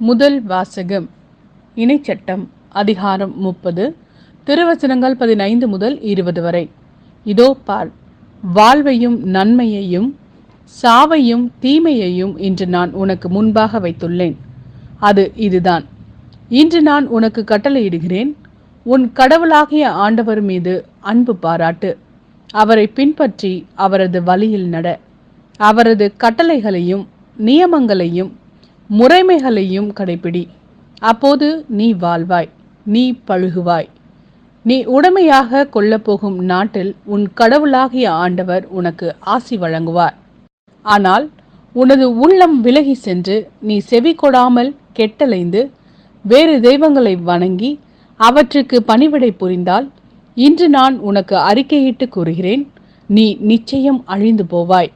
முதல் வாசகம். இணைச்சட்டம் அதிகாரம் 30, திருவசனங்கள் 15 முதல் 20 வரை. இதோ பார், வாழ்வையும் நன்மையையும் சாவையும் தீமையையும் இன்று நான் உனக்கு முன்பாக வைத்துள்ளேன். அது இதுதான். இன்று நான் உனக்கு கட்டளையிடுகிறேன். உன் கடவுளாகிய ஆண்டவர் மீது அன்பு பாராட்டு. அவரை பின்பற்றி அவரது வழியில் நட. அவரது கட்டளைகளையும் நியமங்களையும் முறைமைகளையும் கடைபிடி. அப்போது நீ வாழ்வாய், நீ பழுகுவாய். நீ உடமையாக கொள்ளப்போகும் நாட்டில் உன் கடவுளாகிய ஆண்டவர் உனக்கு ஆசி வழங்குவார். ஆனால் உனது உள்ளம் விலகி சென்று நீ செவி கொடாமல் கெட்டலைந்து வேறு தெய்வங்களை வணங்கி அவற்றுக்கு பணிவிடை புரிந்தால், இன்று நான் உனக்கு அறிக்கையிட்டு கூறுகிறேன், நீ நிச்சயம் அழிந்து போவாய்.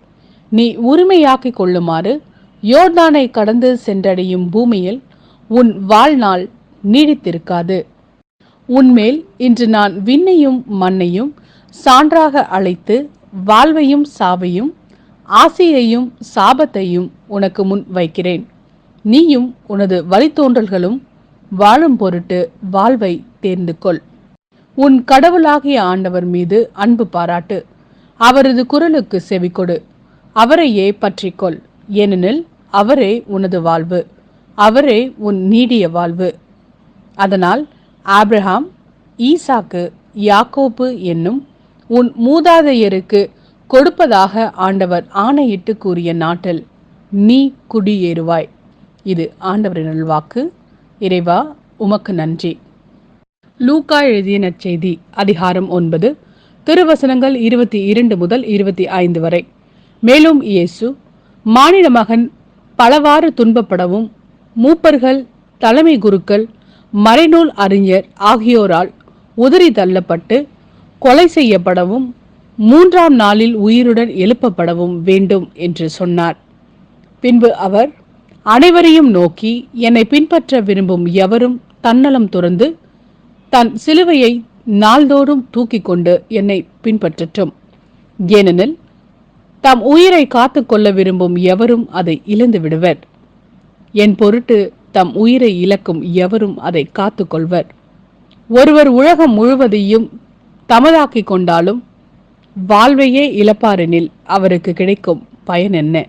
நீ உரிமையாக்கிக் கொள்ளுமாறு யோர்தானை கடந்து சென்றடையும் பூமியில் உன் வாழ்நாள் நீடித்திருக்காது. உன்மேல் இன்று நான் விண்ணையும் மண்ணையும் சான்றாக அழைத்து வாழ்வையும் சாவையும் ஆசியையும் சாபத்தையும் உனக்கு முன் வைக்கிறேன். நீயும் உனது வழித்தோன்றல்களும் வாழும் பொருட்டு வாழ்வை தேர்ந்து கொள். உன் கடவுளாகிய ஆண்டவர் மீது அன்பு பாராட்டு. அவரது குரலுக்கு செவிகொடு. அவரையே பற்றிக்கொள். ஏனெனில் அவரே உனது வாழ்வு, அவரே உன் நீடிய வாழ்வு. அதனால் ஆபிரகாம், ஈசாக்கு, யாக்கோபு என்னும் உன் மூதாதையருக்கு கொடுப்பதாக ஆண்டவர் ஆணையிட்டு கூறிய நாட்டில் நீ குடியேறுவாய். இது ஆண்டவரின் நல்வாக்கு. இறைவா, உமக்கு நன்றி. லூக்கா எழுதிய நற்செய்தி அதிகாரம் 9, திருவசனங்கள் 22 முதல் 25 வரை. மேலும் இயேசு, மானிட மகன் பலவாறு துன்பப்படவும் மூப்பர்கள், தலைமை குருக்கள், மறைநூல் அறிஞர் ஆகியோரால் உதறி தள்ளப்பட்டு கொலை செய்யப்படவும் 3ஆம் நாளில் உயிருடன் எழுப்பப்படவும் வேண்டும் என்று சொன்னார். பின்பு அவர் அனைவரையும் நோக்கி, என்னை பின்பற்ற விரும்பும் எவரும் தன்னலம் துறந்து தன் சிலுவையை நாள்தோறும் தூக்கி கொண்டு என்னை பின்பற்றட்டும். ஏனெனில் தம் உயிரை காத்து கொள்ள விரும்பும் எவரும் அதை இழந்து விடுவர். என் பொருட்டு தம் உயிரை இழக்கும் எவரும் அதை காத்து கொள்வர். ஒருவர் உலகம் முழுவதையும் தமதாக்கிக் கொண்டாலும் வாழ்வையே இழப்பாரெனில் அவருக்கு கிடைக்கும் பயன் என்ன?